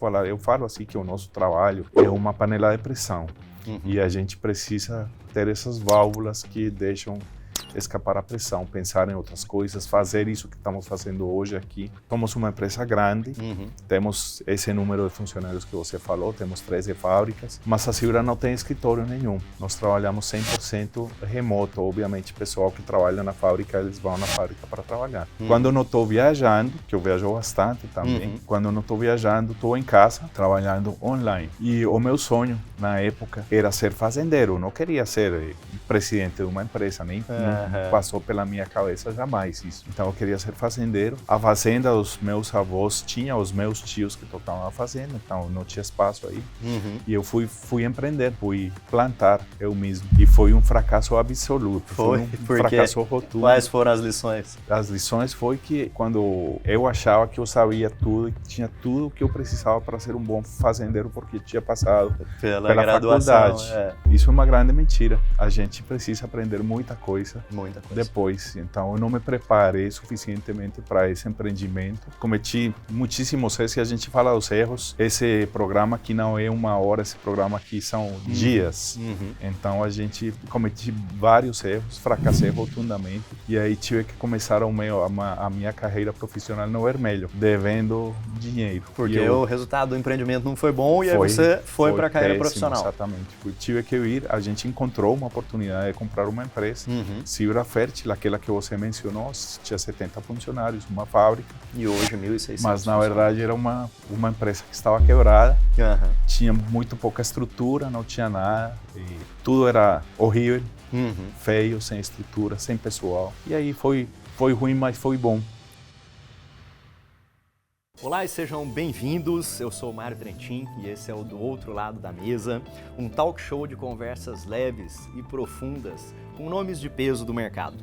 Eu falo assim que o nosso trabalho é uma panela de pressão e a gente precisa ter essas válvulas que deixam escapar a pressão, pensar em outras coisas, fazer isso que estamos fazendo hoje aqui. Somos uma empresa grande, temos esse número de funcionários que você falou, temos 13 fábricas, mas a Cibra não tem escritório nenhum. Nós trabalhamos 100% remoto, obviamente, o pessoal que trabalha na fábrica, eles vão na fábrica para trabalhar. Quando eu não estou viajando, que eu viajo bastante também, quando eu não estou viajando, estou em casa, trabalhando online. E o meu sonho, na época, era ser fazendeiro, eu não queria ser presidente de uma empresa, nem passou pela minha cabeça jamais isso. Então eu queria ser fazendeiro. A fazenda dos meus avós tinha os meus tios que tocavam a fazenda, então não tinha espaço aí. E eu fui empreender, fui plantar eu mesmo. E foi um fracasso absoluto. Foi um fracasso rotundo. Quais foram as lições? As lições foi que quando eu achava que eu sabia tudo, que tinha tudo o que eu precisava para ser um bom fazendeiro, porque tinha passado pela faculdade. Isso é uma grande mentira. A gente precisa aprender muita coisa depois. Então eu não me preparei suficientemente para esse empreendimento. Cometi muitíssimos erros, e a gente fala dos erros. Esse programa aqui não é uma hora, esse programa aqui são dias. Então a gente cometi vários erros, fracassei rotundamente e aí tive que começar a minha carreira profissional no vermelho, devendo dinheiro. Porque o resultado do empreendimento não foi bom e aí você foi para a carreira profissional. Exatamente. Tive que ir, a gente encontrou uma oportunidade de comprar uma empresa, Cibra Fértil, aquela que você mencionou, tinha 70 funcionários, uma fábrica. E hoje 1.600. Mas na verdade era uma empresa que estava quebrada, tinha muito pouca estrutura, não tinha nada, e tudo era horrível, feio, sem estrutura, sem pessoal. E aí foi ruim, mas foi bom. Olá e sejam bem-vindos, eu sou o Mário Trentin e esse é o Do Outro Lado da Mesa, um talk show de conversas leves e profundas com nomes de peso do mercado.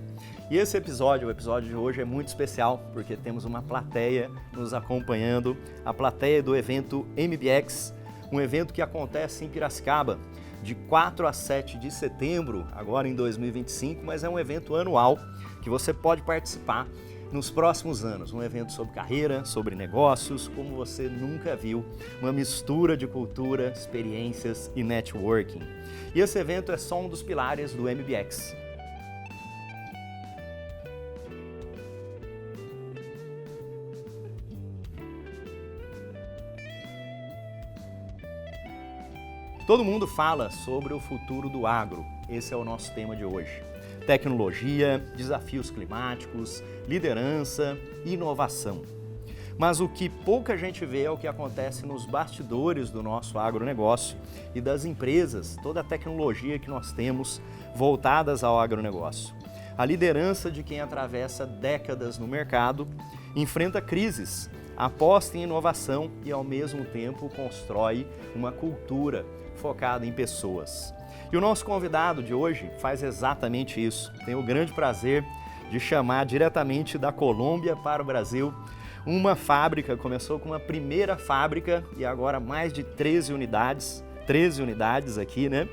E esse episódio, o episódio de hoje é muito especial porque temos uma plateia nos acompanhando, a plateia do evento MBX, um evento que acontece em Piracicaba de 4 a 7 de setembro, agora em 2025, mas é um evento anual que você pode participar nos próximos anos, um evento sobre carreira, sobre negócios, como você nunca viu, uma mistura de cultura, experiências e networking. E esse evento é só um dos pilares do MBX. Todo mundo fala sobre o futuro do agro, esse é o nosso tema de hoje. Tecnologia, desafios climáticos, liderança e inovação. Mas o que pouca gente vê é o que acontece nos bastidores do nosso agronegócio e das empresas, toda a tecnologia que nós temos voltadas ao agronegócio. A liderança de quem atravessa décadas no mercado, enfrenta crises, aposta em inovação e ao mesmo tempo constrói uma cultura focada em pessoas. E o nosso convidado de hoje faz exatamente isso. Tenho o grande prazer de chamar diretamente da Colômbia para o Brasil uma fábrica, começou com uma primeira fábrica e agora mais de 13 unidades aqui, né?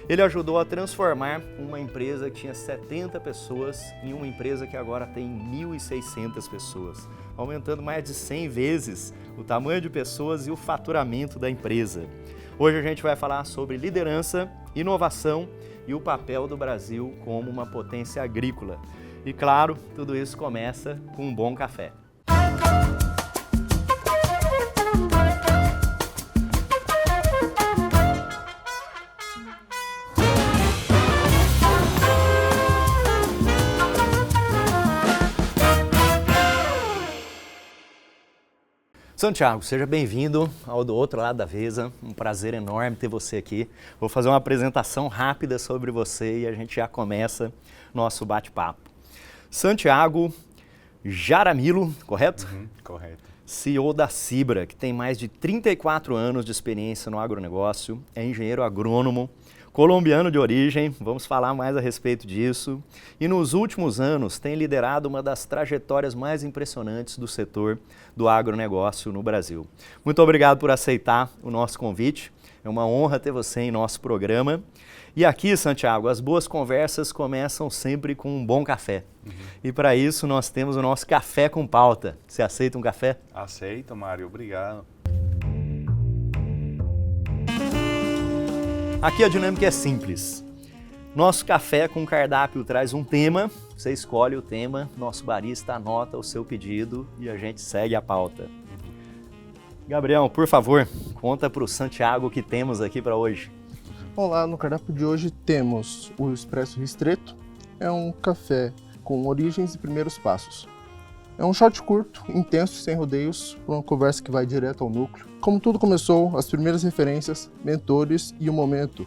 Ele ajudou a transformar uma empresa que tinha 70 pessoas em uma empresa que agora tem 1.600 pessoas, aumentando mais de 100 vezes o tamanho de pessoas e o faturamento da empresa. Hoje a gente vai falar sobre liderança, inovação e o papel do Brasil como uma potência agrícola. E claro, tudo isso começa com um bom café. Santiago, seja bem-vindo ao Do Outro Lado da Mesa, um prazer enorme ter você aqui. Vou fazer uma apresentação rápida sobre você e a gente já começa nosso bate-papo. Santiago Jaramillo, correto? Correto. CEO da Cibra, que tem mais de 34 anos de experiência no agronegócio, é engenheiro agrônomo, colombiano de origem, vamos falar mais a respeito disso, e nos últimos anos tem liderado uma das trajetórias mais impressionantes do setor do agronegócio no Brasil. Muito obrigado por aceitar o nosso convite, é uma honra ter você em nosso programa. E aqui, Santiago, as boas conversas começam sempre com um bom café. E para isso nós temos o nosso café com pauta. Você aceita um café? Aceito, Mário, obrigado. Aqui a dinâmica é simples. Nosso café com cardápio traz um tema, você escolhe o tema, nosso barista anota o seu pedido e a gente segue a pauta. Gabriel, por favor, conta para o Santiago o que temos aqui para hoje. Olá, no cardápio de hoje temos o Espresso Ristretto. É um café com origens e primeiros passos. É um shot curto, intenso e sem rodeios, para uma conversa que vai direto ao núcleo. Como tudo começou, as primeiras referências, mentores e o momento.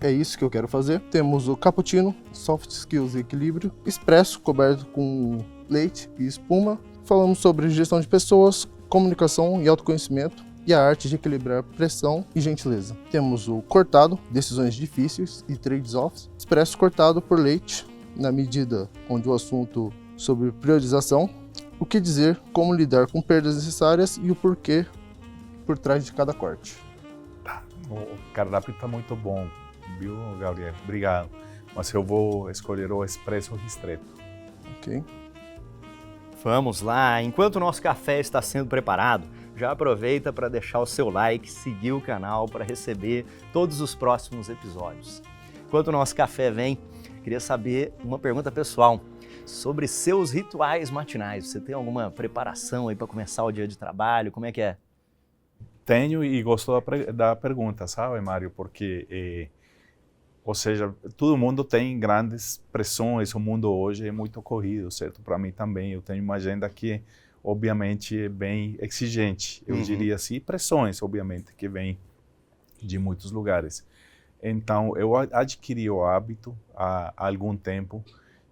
É isso que eu quero fazer. Temos o cappuccino, soft skills e equilíbrio, expresso coberto com leite e espuma. Falamos sobre gestão de pessoas, comunicação e autoconhecimento e a arte de equilibrar pressão e gentileza. Temos o cortado, decisões difíceis e trade-offs, expresso cortado por leite, na medida onde o assunto sobre priorização, o que dizer, como lidar com perdas necessárias e o porquê por trás de cada corte. O cardápio está muito bom, viu, Gabriel? Obrigado. Mas eu vou escolher o Espresso Ristretto. Ok? Vamos lá, enquanto o nosso café está sendo preparado, já aproveita para deixar o seu like, seguir o canal para receber todos os próximos episódios. Enquanto o nosso café vem, queria saber uma pergunta pessoal sobre seus rituais matinais. Você tem alguma preparação aí para começar o dia de trabalho? Como é que é? Tenho e gosto da pergunta, sabe, Mário? Porque, ou seja, todo mundo tem grandes pressões, o mundo hoje é muito corrido, certo? Para mim também, eu tenho uma agenda que, obviamente, é bem exigente, eu diria assim, pressões, obviamente, que vêm de muitos lugares. Então, eu adquiri o hábito, há algum tempo,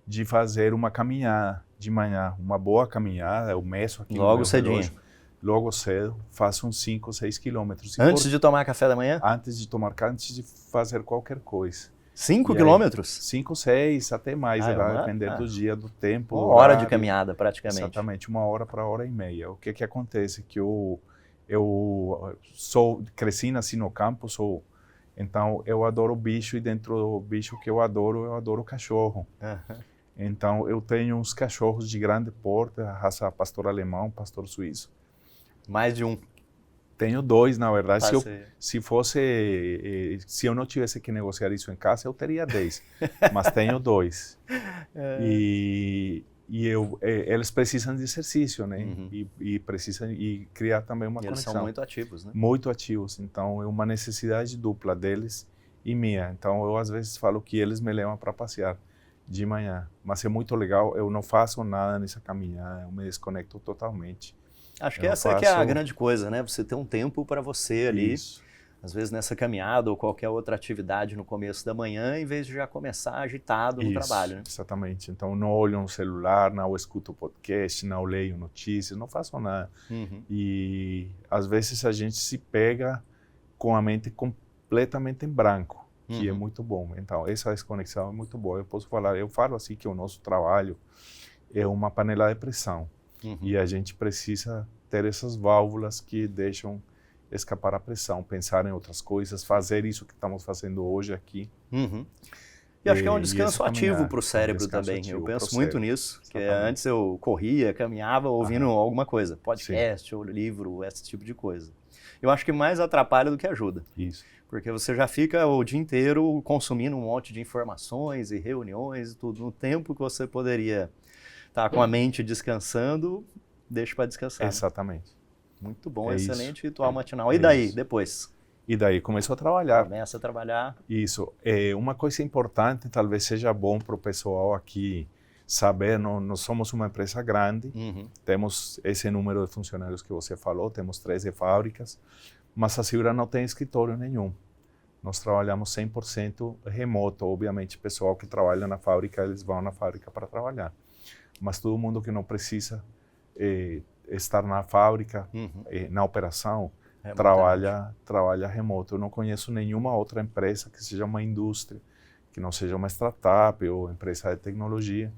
de fazer uma caminhada de manhã, uma boa caminhada, eu meço aqui Logo no meu cedinho. relógio, logo cedo, faço uns 5, 6 quilômetros. Antes de tomar café da manhã? Antes de fazer qualquer coisa. 5 quilômetros? 5, 6, até mais, vai depender do dia, do tempo. Uma hora de caminhada, praticamente. Exatamente, 1 hora para 1h30. O que acontece? Que eu cresci, nasci no campo, então eu adoro bicho e dentro do bicho que eu adoro cachorro. Então eu tenho uns cachorros de grande porte, raça pastor alemão, pastor suíço. Mais de um. Tenho 2, na verdade. Se eu não tivesse que negociar isso em casa, eu teria 10. Mas tenho 2. Eles precisam de exercício, né? E precisam criar também uma conexão. Eles são muito ativos, né? Muito ativos. Então é uma necessidade dupla deles e minha. Então eu às vezes falo que eles me levam para passear de manhã. Mas é muito legal. Eu não faço nada nessa caminhada. Eu me desconecto totalmente. Acho que essa que é a grande coisa, né? Você ter um tempo para você ali, às vezes nessa caminhada ou qualquer outra atividade no começo da manhã, em vez de já começar agitado no trabalho, né? Exatamente. Então não olho no celular, não escuto podcast, não leio notícias, não faço nada. E às vezes a gente se pega com a mente completamente em branco, que é muito bom. Então essa desconexão é muito boa. Eu falo assim que o nosso trabalho é uma panela de pressão. E a gente precisa ter essas válvulas que deixam escapar a pressão, pensar em outras coisas, fazer isso que estamos fazendo hoje aqui. E acho que é um descanso ativo para o cérebro também. Eu penso muito nisso, que antes eu corria, caminhava ouvindo alguma coisa, podcast ou livro, esse tipo de coisa. Eu acho que mais atrapalha do que ajuda. Isso. Porque você já fica o dia inteiro consumindo um monte de informações e reuniões e tudo, no tempo que você poderia estar com a mente descansando, deixa para descansar. Exatamente. Muito bom, excelente ritual matinal. E daí, depois? E daí começou a trabalhar. Começa a trabalhar. Isso. Uma coisa importante, talvez seja bom para o pessoal aqui saber, nós somos uma empresa grande, temos esse número de funcionários que você falou, temos 13 fábricas, mas a Sibra não tem escritório nenhum. Nós trabalhamos 100% remoto. Obviamente, o pessoal que trabalha na fábrica, eles vão na fábrica para trabalhar. Mas todo mundo que não precisa estar na fábrica, na operação, trabalha remoto. Eu não conheço nenhuma outra empresa que seja uma indústria, que não seja uma startup ou empresa de tecnologia,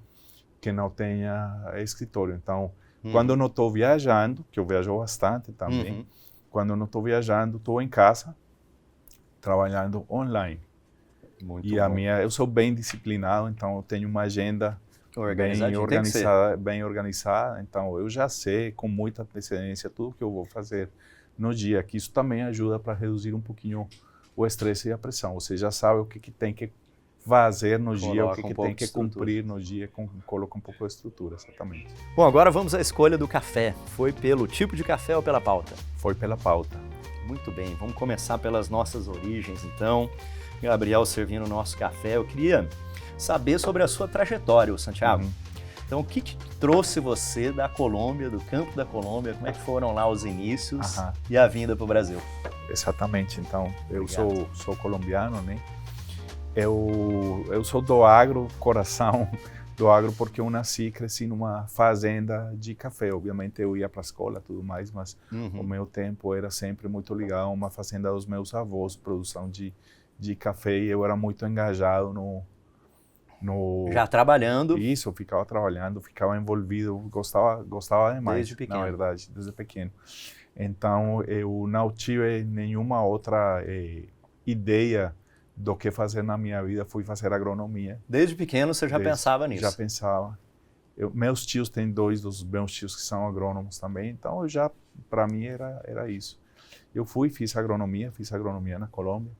que não tenha escritório. Então, quando eu não estou viajando, que eu viajo bastante também, quando eu não estou viajando, estou em casa, trabalhando online. Muito e bom. Eu sou bem disciplinado, então eu tenho uma agenda bem organizada, então eu já sei com muita antecedência tudo que eu vou fazer no dia, que isso também ajuda para reduzir um pouquinho o estresse e a pressão. Você já sabe o que tem que fazer no dia, o que tem que cumprir no dia, coloca um pouco de estrutura, exatamente. Bom, agora vamos à escolha do café. Foi pelo tipo de café ou pela pauta? Foi pela pauta. Muito bem, vamos começar pelas nossas origens, então. Gabriel servindo o nosso café. Eu queria saber sobre a sua trajetória, Santiago. Então, o que trouxe você da Colômbia, do campo da Colômbia? Como é que foram lá os inícios e a vinda para o Brasil? Exatamente. Então, eu sou colombiano, né? Eu sou do agro, coração do agro, porque eu nasci e cresci numa fazenda de café. Obviamente eu ia para a escola e tudo mais, mas o meu tempo era sempre muito ligado a uma fazenda dos meus avós, produção de café, e eu era muito engajado no... Já trabalhando? Isso, eu ficava trabalhando, ficava envolvido, gostava demais. Desde pequeno? Na verdade, desde pequeno. Então, eu não tive nenhuma outra ideia do que fazer na minha vida, fui fazer agronomia. Desde pequeno você já pensava nisso? Já pensava. Meus tios, tem 2 dos meus tios que são agrônomos também, então para mim era isso. Eu fiz agronomia na Colômbia,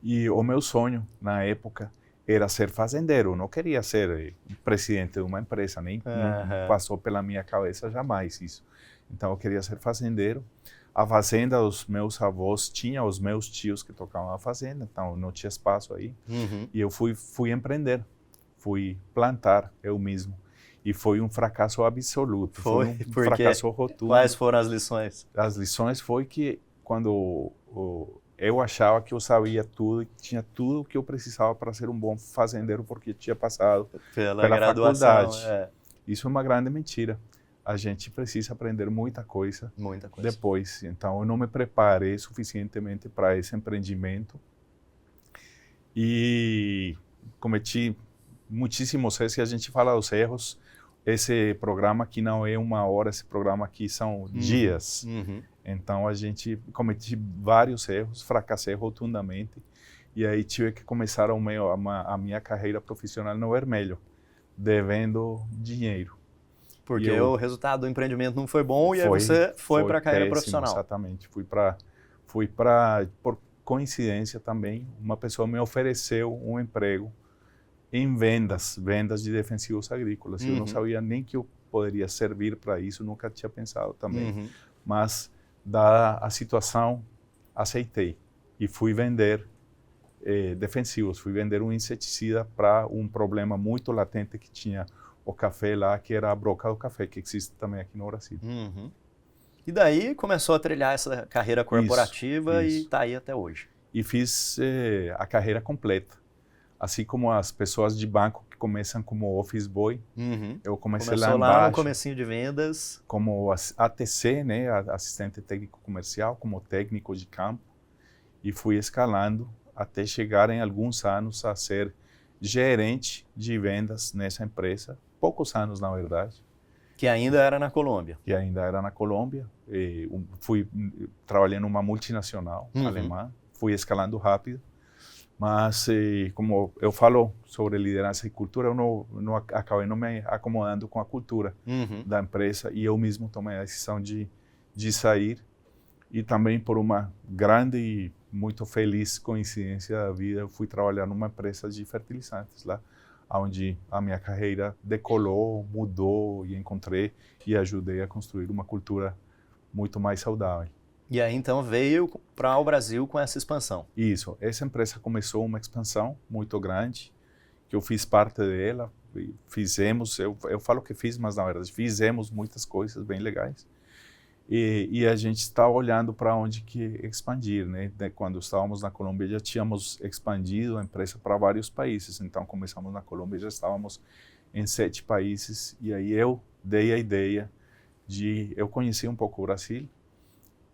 e o meu sonho na época era ser fazendeiro. Eu não queria ser presidente de uma empresa, nem passou pela minha cabeça jamais isso. Então eu queria ser fazendeiro. A fazenda dos meus avós tinha os meus tios que tocavam a fazenda, então não tinha espaço aí. E eu fui empreender, fui plantar eu mesmo. E foi um fracasso absoluto, foi um fracasso rotundo. Quais foram as lições? As lições foi que quando eu achava que eu sabia tudo, que tinha tudo o que eu precisava para ser um bom fazendeiro, porque tinha passado pela faculdade. Isso é uma grande mentira. A gente precisa aprender muita coisa depois. Então, eu não me preparei suficientemente para esse empreendimento e cometi muitíssimos erros. Se a gente fala dos erros, esse programa aqui não é uma hora, esse programa aqui são dias. Então, a gente cometi vários erros, fracassei rotundamente, e aí tive que começar a minha carreira profissional no vermelho, devendo dinheiro. Porque o resultado do empreendimento não foi bom e aí você foi para a carreira profissional. Exatamente. Por coincidência também, uma pessoa me ofereceu um emprego em vendas de defensivos agrícolas. Eu não sabia nem que eu poderia servir para isso, nunca tinha pensado também. Mas, dada a situação, aceitei e fui vender defensivos, fui vender um inseticida para um problema muito latente que tinha o café lá, que era a broca do café, que existe também aqui no Brasil. E daí começou a trilhar essa carreira corporativa e está aí até hoje. E fiz a carreira completa. Assim como as pessoas de banco que começam como office boy, eu comecei lá embaixo, no comecinho de vendas. Como ATC, né, assistente técnico comercial, como técnico de campo, e fui escalando até chegar em alguns anos a ser gerente de vendas nessa empresa. Poucos anos, na verdade. Que ainda era na Colômbia. Fui trabalhando numa multinacional alemã, fui escalando rápido, mas como eu falo sobre liderança e cultura, eu acabei não me acomodando com a cultura da empresa, e eu mesmo tomei a decisão de sair, e também por uma grande e muito feliz coincidência da vida, eu fui trabalhar numa empresa de fertilizantes lá, onde a minha carreira decolou, mudou, e encontrei e ajudei a construir uma cultura muito mais saudável. E aí então veio para o Brasil com essa expansão. Isso, essa empresa começou uma expansão muito grande, que eu fiz parte dela, fizemos, eu falo que fiz, mas na verdade fizemos muitas coisas bem legais. E a gente está olhando para onde que expandir, né? Quando estávamos na Colômbia já tínhamos expandido a empresa para vários países, então começamos na Colômbia e já estávamos em 7 países, e aí eu dei a ideia eu conheci um pouco o Brasil,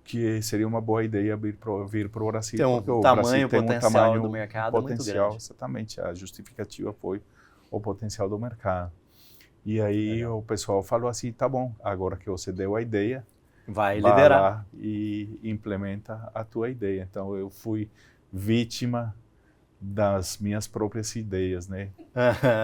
que seria uma boa ideia vir para o Brasil, porque o Brasil tem um tamanho do mercado muito grande. Exatamente, a justificativa foi o potencial do mercado. E aí o pessoal falou assim, tá bom, agora que você deu a ideia, vai liderar lá e implementa a tua ideia. Então eu fui vítima das minhas próprias ideias, né?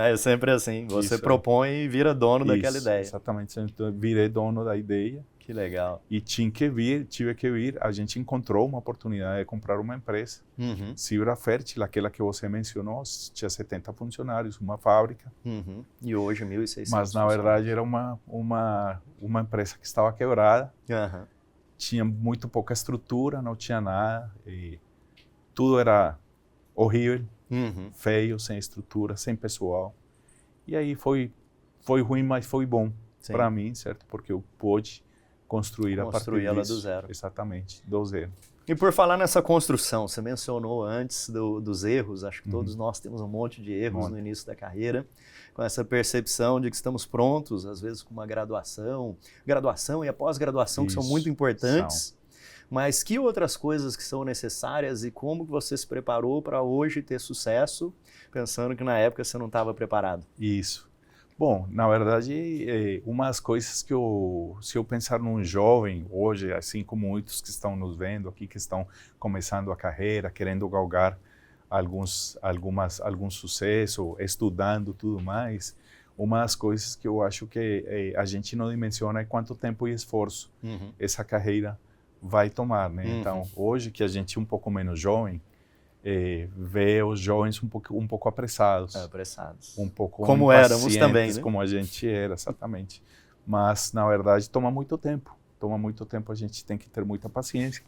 É sempre assim, você propõe e vira dono daquela ideia. Exatamente, então eu virei dono da ideia. Que Que legal. E tive que vir, a gente encontrou uma oportunidade de comprar uma empresa, Fibra Fértil, aquela que você mencionou, tinha 70 funcionários, uma fábrica. E hoje 1.600 Mas, na verdade, era uma empresa que estava quebrada, tinha muito pouca estrutura, não tinha nada, e tudo era horrível, feio, sem estrutura, sem pessoal. E aí foi ruim, mas foi bom para mim, certo? Porque eu pude construir a partir ela disso. do zero. Exatamente, do zero. E por falar nessa construção, você mencionou antes dos erros, acho que todos nós temos um monte de erros no início da carreira, com essa percepção de que estamos prontos, às vezes com uma graduação e a pós-graduação que são muito importantes, mas que outras coisas que são necessárias e como que você se preparou para hoje ter sucesso, pensando que na época você não estava preparado? Isso. Bom, na verdade, umas coisas que se eu pensar num jovem hoje, assim como muitos que estão nos vendo aqui, que estão começando a carreira, querendo galgar algum sucesso, estudando tudo mais, umas coisas que eu acho que a gente não dimensiona é quanto tempo e esforço essa carreira vai tomar, né? Então, hoje que a gente é um pouco menos jovem, vê os jovens um pouco apressados. Um pouco como éramos também, né? Como a gente era, exatamente. Mas, na verdade, toma muito tempo. A gente tem que ter muita paciência.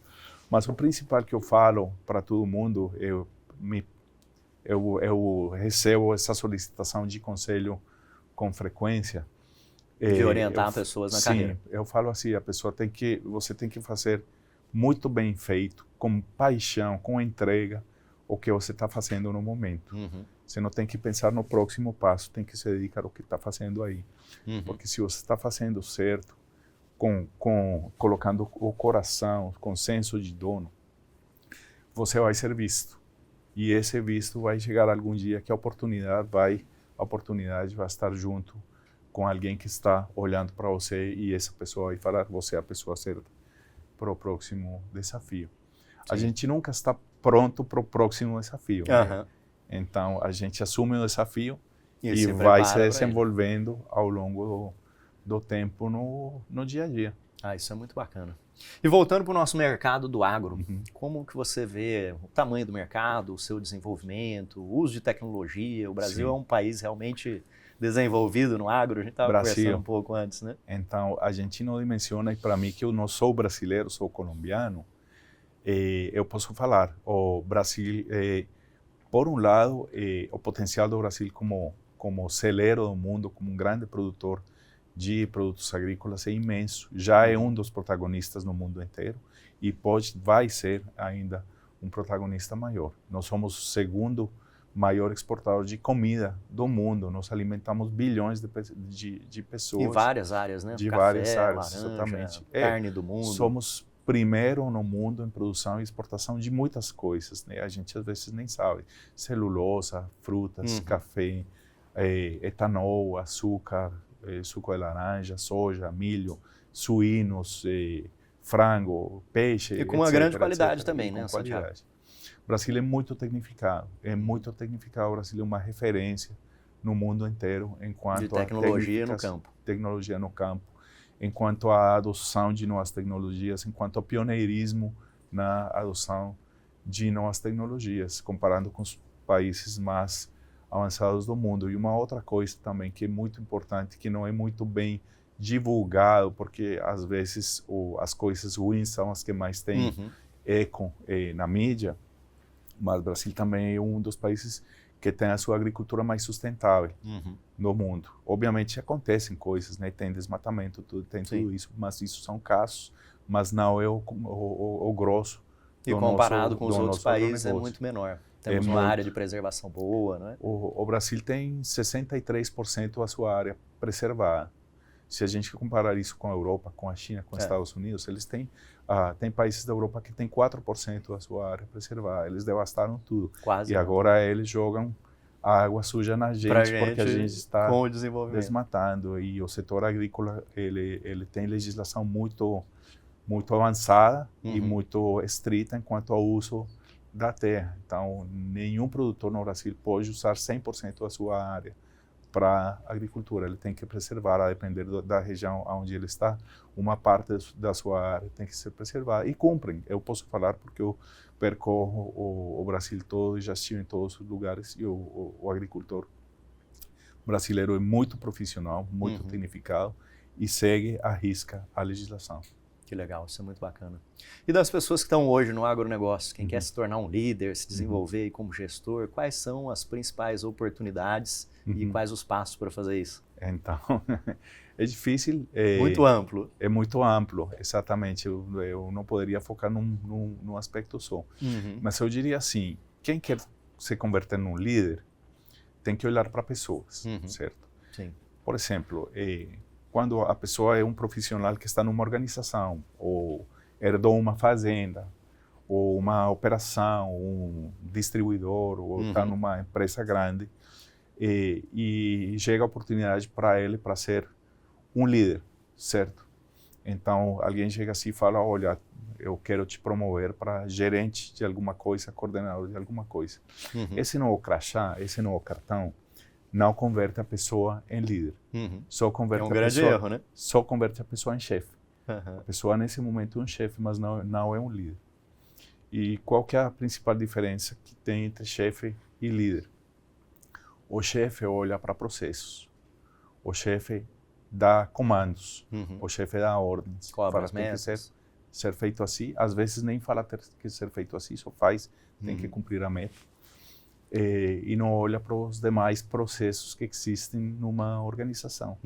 Mas o principal que eu falo para todo mundo, eu recebo essa solicitação de conselho com frequência. De orientar pessoas na carreira. Sim, eu falo assim, você tem que fazer muito bem feito, com paixão, com entrega, o que você está fazendo no momento. Você não tem que pensar no próximo passo, tem que se dedicar ao que está fazendo aí. Porque se você está fazendo certo, colocando o coração, com senso de dono, você vai ser visto. E esse visto vai chegar algum dia que a oportunidade vai estar junto com alguém que está olhando para você e essa pessoa vai falar que você é a pessoa certa para o próximo desafio. A gente nunca está pronto para o próximo desafio. Né? Então, a gente assume o desafio e vai se desenvolvendo ao longo do tempo no dia a dia. Isso é muito bacana. E voltando para o nosso mercado do agro, como que você vê o tamanho do mercado, o seu desenvolvimento, o uso de tecnologia? O Brasil é um país realmente desenvolvido no agro, a gente estava conversando um pouco antes, né? Então, a gente não dimensiona, e para mim, que eu não sou brasileiro, sou colombiano, eu posso falar, o Brasil, por um lado, o potencial do Brasil como celeiro do mundo, como um grande produtor de produtos agrícolas é imenso, já é um dos protagonistas no mundo inteiro e vai ser ainda um protagonista maior. Nós somos o segundo maior exportador de comida do mundo, nós alimentamos bilhões de pessoas. Em várias áreas, né? De Café, várias áreas, laranja, exatamente. Carne do mundo. Somos primeiro no mundo em produção e exportação de muitas coisas, né? A gente às vezes nem sabe. Celulosa, frutas, café, etanol, açúcar, suco de laranja, soja, milho, suínos, frango, peixe, e com uma grande qualidade também, né, Santiago? O Brasil é muito tecnificado. O Brasil é uma referência no mundo inteiro enquanto de tecnologia no campo. Tecnologia no campo, enquanto a adoção de novas tecnologias, enquanto o pioneirismo na adoção de novas tecnologias, comparando com os países mais avançados do mundo. E uma outra coisa também que é muito importante, que não é muito bem divulgado, porque às vezes as coisas ruins são as que mais têm eco na mídia, mas o Brasil também é um dos países que tem a sua agricultura mais sustentável no mundo. Obviamente acontecem coisas, né? Tem desmatamento, tem tudo isso, mas isso são casos, mas não é o grosso. E comparado com os outros países é muito menor. Temos uma área de preservação boa, não é? O Brasil tem 63% da sua área preservada. Se a gente comparar isso com a Europa, com a China, com os Estados Unidos, eles têm países da Europa que têm 4% da sua área preservada. Eles devastaram tudo. Quase. E agora eles jogam a água suja na gente, porque a gente está desmatando. E o setor agrícola ele tem legislação muito avançada e muito estrita quanto ao uso da terra. Então, nenhum produtor no Brasil pode usar 100% da sua área. para a agricultura. Ele tem que preservar, a depender da região onde ele está, uma parte da sua área tem que ser preservada. E cumprem. Eu posso falar porque eu percorro o Brasil todo e já estive em todos os lugares. E o agricultor brasileiro é muito profissional, muito tecnificado e segue à risca a legislação. Que legal, isso é muito bacana. E das pessoas que estão hoje no agronegócio, quem quer se tornar um líder, se desenvolver como gestor, quais são as principais oportunidades e quais os passos para fazer isso? Então, é difícil. Muito amplo. É muito amplo, exatamente. Eu não poderia focar num aspecto só. Mas eu diria assim, quem quer se converter num líder tem que olhar para pessoas, certo? Sim. Por exemplo, quando a pessoa é um profissional que está numa organização, ou herdou uma fazenda, ou uma operação, um distribuidor, ou está numa empresa grande, e chega a oportunidade para ele para ser um líder, certo? Então, alguém chega assim e fala, olha, eu quero te promover para gerente de alguma coisa, coordenador de alguma coisa. Esse novo crachá, esse novo cartão, não converte a pessoa em líder. Só converte grande erro, né? Só converte a pessoa em chefe. A pessoa, nesse momento, é um chefe, mas não é um líder. E qual que é a principal diferença que tem entre chefe e líder? O chefe olha para processos. O chefe dá comandos. O chefe dá ordens. Cobra as metas. Tem que ser feito assim. Às vezes nem fala ter que ser feito assim, só faz, tem que cumprir a meta. E não olha para os demais processos que existem numa organização.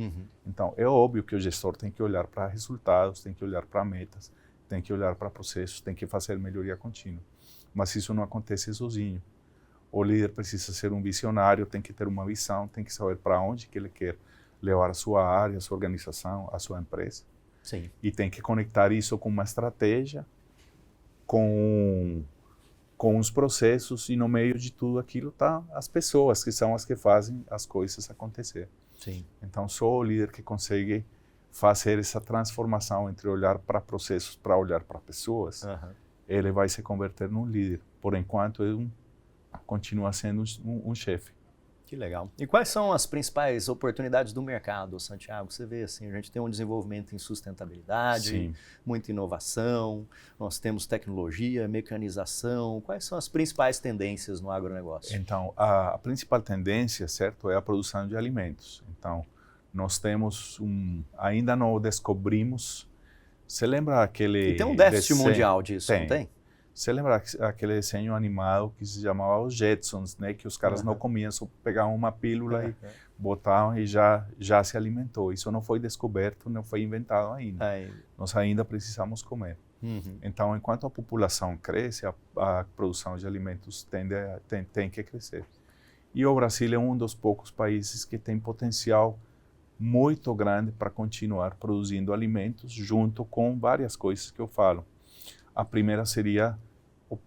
Então, é óbvio que o gestor tem que olhar para resultados, tem que olhar para metas, tem que olhar para processos, tem que fazer melhoria contínua. Mas isso não acontece sozinho. O líder precisa ser um visionário, tem que ter uma visão, tem que saber para onde que ele quer levar a sua área, a sua organização, a sua empresa. Sim. E tem que conectar isso com uma estratégia, com os processos, e no meio de tudo aquilo tá as pessoas, que são as que fazem as coisas acontecer. Sim. Então, só o líder que consegue fazer essa transformação entre olhar para processos para olhar para pessoas, ele vai se converter num líder. Por enquanto, ele continua sendo um chefe. Que legal. E quais são as principais oportunidades do mercado, Santiago? Você vê assim, a gente tem um desenvolvimento em sustentabilidade, Sim. muita inovação, nós temos tecnologia, mecanização. Quais são as principais tendências no agronegócio? Então, a principal tendência, certo, é a produção de alimentos. Então, nós temos ainda não descobrimos. Você lembra aquele E tem um déficit mundial disso, não tem? Você lembra aquele desenho animado que se chamava Os Jetsons, né? Que os caras não comiam, só pegavam uma pílula e botavam e já se alimentou. Isso não foi descoberto, não foi inventado ainda. Nós ainda precisamos comer. Então, enquanto a população cresce, a produção de alimentos tem que crescer. E o Brasil é um dos poucos países que tem potencial muito grande para continuar produzindo alimentos, junto com várias coisas que eu falo. A primeira seria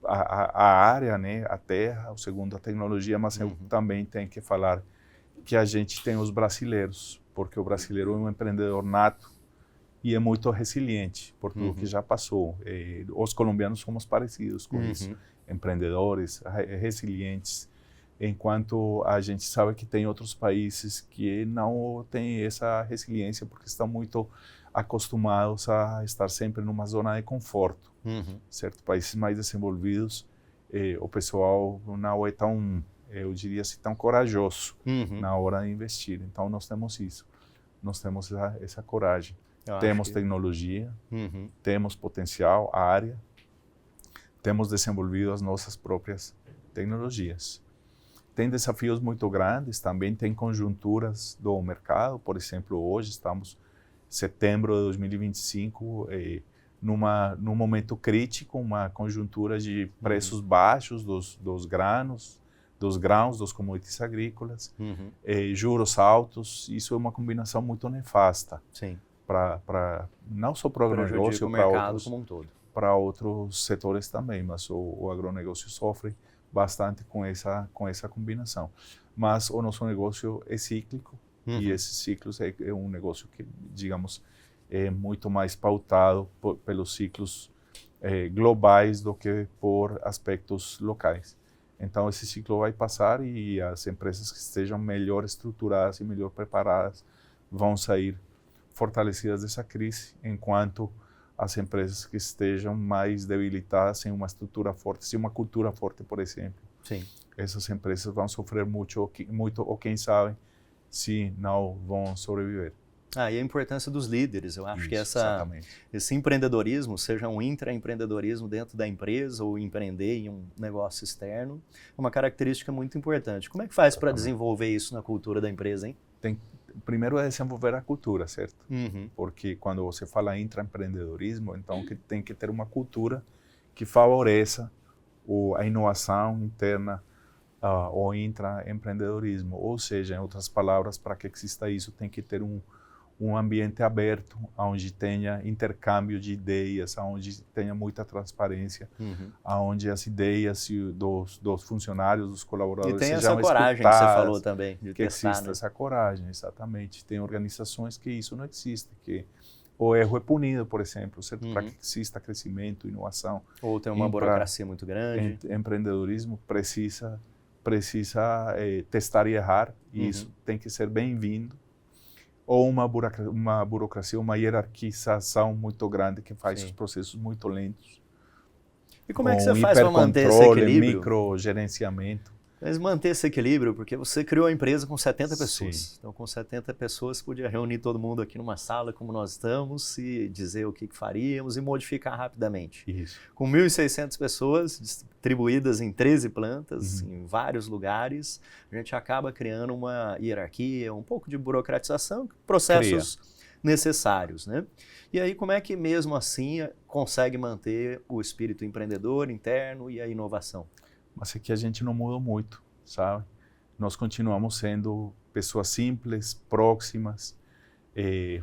a área, né, a terra, o segundo a tecnologia, mas eu também tenho que falar que a gente tem os brasileiros, porque o brasileiro é um empreendedor nato e é muito resiliente por tudo que já passou. Os colombianos somos parecidos com isso, empreendedores, resilientes, enquanto a gente sabe que tem outros países que não têm essa resiliência porque estão muito acostumados a estar sempre numa zona de conforto. Certo? Países mais desenvolvidos, o pessoal não é tão, eu diria assim, tão corajoso na hora de investir. Então, nós temos isso. Nós temos essa coragem. Temos tecnologia, temos potencial, área, temos desenvolvido as nossas próprias tecnologias. Tem desafios muito grandes, também tem conjunturas do mercado. Por exemplo, hoje estamos em setembro de 2025, num momento crítico, uma conjuntura de preços baixos dos grãos, dos commodities agrícolas, juros altos. Isso é uma combinação muito nefasta. Sim. Não só para o agronegócio, para outros setores também, mas o agronegócio sofre bastante com essa combinação. Mas o nosso negócio é cíclico, e esses ciclos é um negócio que, digamos, é muito mais pautado pelos ciclos globais do que por aspectos locais. Então, esse ciclo vai passar e as empresas que estejam melhor estruturadas e melhor preparadas vão sair fortalecidas dessa crise, enquanto as empresas que estejam mais debilitadas, sem uma estrutura forte, sem uma cultura forte, por exemplo. Sim. Essas empresas vão sofrer muito, ou quem sabe, se não vão sobreviver. E a importância dos líderes. Eu acho Isso, que exatamente. esse empreendedorismo, seja um intraempreendedorismo dentro da empresa ou empreender em um negócio externo, é uma característica muito importante. Como é que faz para desenvolver isso na cultura da empresa, hein? Primeiro é desenvolver a cultura, certo? Uhum. Porque quando você fala intraempreendedorismo, então tem que ter uma cultura que favoreça a inovação interna, o intraempreendedorismo. Ou seja, em outras palavras, para que exista isso, tem que ter um ambiente aberto, onde tenha intercâmbio de ideias, onde tenha muita transparência, onde as ideias dos funcionários, dos colaboradores sejam escutadas. E tem essa coragem que você falou também, de que testar, exista né? essa coragem, exatamente. Tem organizações que isso não existe, que o erro é punido, por exemplo, certo? Para que exista crescimento, inovação. Ou tem uma burocracia muito grande. Empreendedorismo precisa testar e errar, e isso tem que ser bem-vindo. Ou uma burocracia, uma hierarquização muito grande que faz os processos muito lentos. E como é que você faz para manter esse equilíbrio? Microgerenciamento. Mas manter esse equilíbrio, porque você criou a empresa com 70 pessoas. Sim. Então, com 70 pessoas, podia reunir todo mundo aqui numa sala como nós estamos e dizer o que faríamos e modificar rapidamente. Isso. Com 1.600 pessoas distribuídas em 13 plantas, em vários lugares, a gente acaba criando uma hierarquia, um pouco de burocratização, processos necessários, né? E aí, como é que mesmo assim consegue manter o espírito empreendedor interno e a inovação? Mas é que a gente não mudou muito, sabe? Nós continuamos sendo pessoas simples, próximas,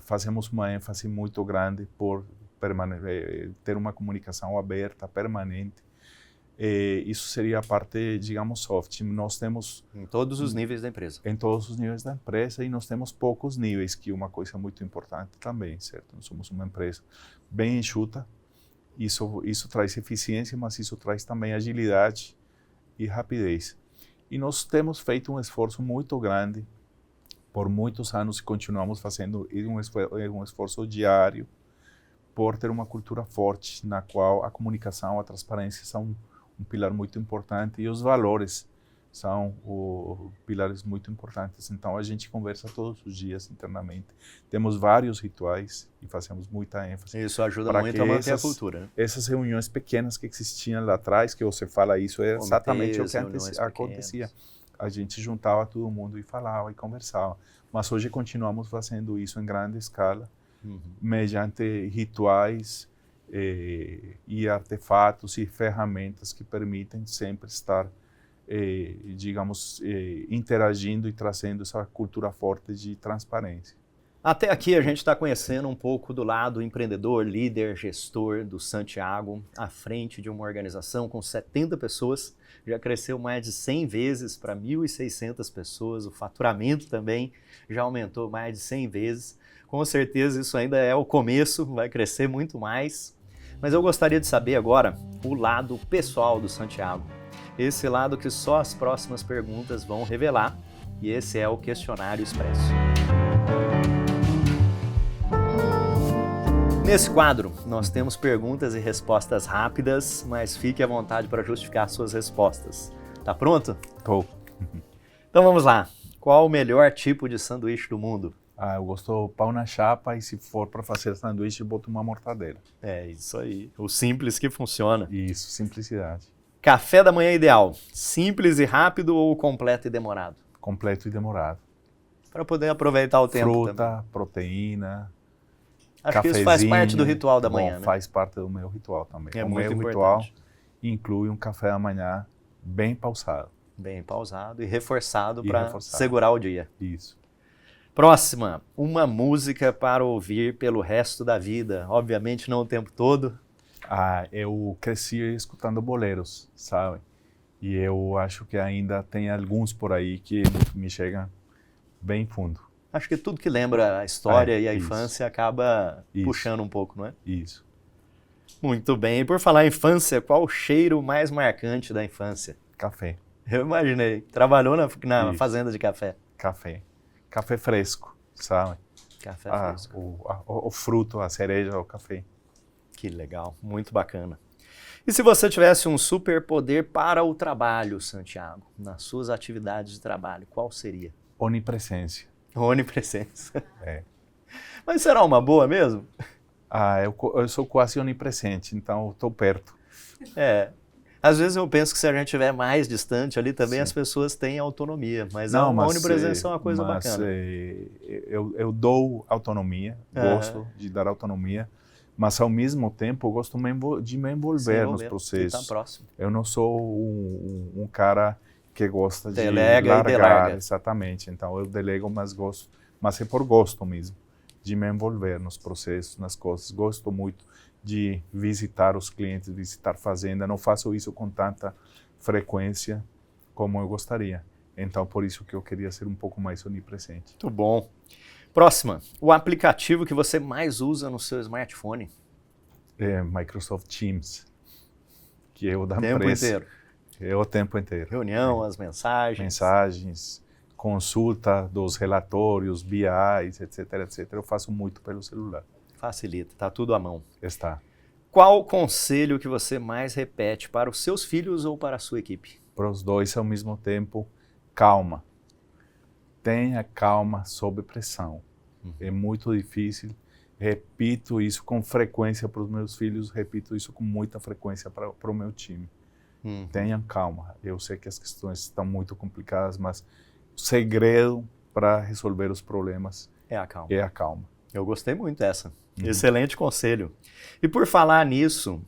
fazemos uma ênfase muito grande por ter uma comunicação aberta, permanente. Isso seria a parte, digamos, soft. Nós temos... Em todos os níveis da empresa. Em todos os níveis da empresa, e nós temos poucos níveis, que é uma coisa muito importante também, certo? Nós somos uma empresa bem enxuta, isso traz eficiência, mas isso traz também agilidade e rapidez. E nós temos feito um esforço muito grande por muitos anos e continuamos fazendo um esforço diário por ter uma cultura forte na qual a comunicação, a transparência são um pilar muito importante e os valores são pilares muito importantes. Então a gente conversa todos os dias internamente. Temos vários rituais e fazemos muita ênfase. Isso ajuda muito a manter a cultura, né? Essas reuniões pequenas que existiam lá atrás, que você fala isso, é exatamente o que acontecia. A gente juntava todo mundo e falava e conversava. Mas hoje continuamos fazendo isso em grande escala, mediante rituais e artefatos e ferramentas que permitem sempre estar digamos, interagindo e trazendo essa cultura forte de transparência. Até aqui a gente está conhecendo um pouco do lado empreendedor, líder, gestor do Santiago, à frente de uma organização com 70 pessoas, já cresceu mais de 100 vezes para 1.600 pessoas, o faturamento também já aumentou mais de 100 vezes. Com certeza isso ainda é o começo, vai crescer muito mais. Mas eu gostaria de saber agora o lado pessoal do Santiago. Esse lado que só as próximas perguntas vão revelar, e esse é o Questionário Expresso. Nesse quadro, nós temos perguntas e respostas rápidas, mas fique à vontade para justificar suas respostas. Tá pronto? Tô. Então vamos lá. Qual o melhor tipo de sanduíche do mundo? Eu gosto pão na chapa e se for para fazer sanduíche, boto uma mortadela. É isso aí. O simples que funciona. Isso, simplicidade. Café da manhã ideal, simples e rápido ou completo e demorado? Completo e demorado. Para poder aproveitar o tempo Fruta, também. proteína, Acho que isso faz parte do ritual da manhã, né? Faz parte do meu ritual também. É o muito meu importante. ritual inclui um café da manhã bem pausado. Bem pausado e reforçado para segurar o dia. Isso. Próxima, uma música para ouvir pelo resto da vida. Obviamente não o tempo todo. Eu cresci escutando boleros, sabe? E eu acho que ainda tem alguns por aí que me chegam bem fundo. Acho que tudo que lembra a história e a infância acaba puxando um pouco, não é? Isso. Muito bem. E por falar em infância, qual o cheiro mais marcante da infância? Café. Eu imaginei. Trabalhou na Isso. fazenda de café. Café fresco, sabe? Café fresco. O fruto, a cereja, o café. Que legal, muito bacana. E se você tivesse um superpoder para o trabalho, Santiago, nas suas atividades de trabalho, qual seria? Onipresença. Onipresença. É. Mas será uma boa mesmo? Eu sou quase onipresente, então estou perto. Às vezes eu penso que se a gente estiver mais distante ali também, Sim. As pessoas têm autonomia, mas Não, a onipresença é uma coisa bacana. Eu dou autonomia, gosto de dar autonomia, mas ao mesmo tempo eu gosto de me envolver nos processos. Tá próximo. Eu não sou um cara que gosta de Delega largar, e delarga. exatamente. Então eu delego, mas gosto, mas é por gosto mesmo, de me envolver nos processos, nas coisas. Gosto muito de visitar os clientes, visitar fazenda. Não faço isso com tanta frequência como eu gostaria. Então por isso que eu queria ser um pouco mais onipresente. Muito bom. Próxima, o aplicativo que você mais usa no seu smartphone? É Microsoft Teams, que é o da Tempo empresa. inteiro. É o tempo inteiro. Reunião, as mensagens. Mensagens, consulta dos relatórios, BIs, etc, etc. Eu faço muito pelo celular. Facilita, tá tudo à mão. Está. Qual o conselho que você mais repete para os seus filhos ou para a sua equipe? Para os dois ao mesmo tempo, calma. Tenha calma sob pressão. É muito difícil. Repito isso com frequência para os meus filhos, repito isso com muita frequência para o meu time. Tenham calma. Eu sei que as questões estão muito complicadas, mas o segredo para resolver os problemas é a calma. É a calma. Eu gostei muito dessa. Excelente conselho. E por falar nisso,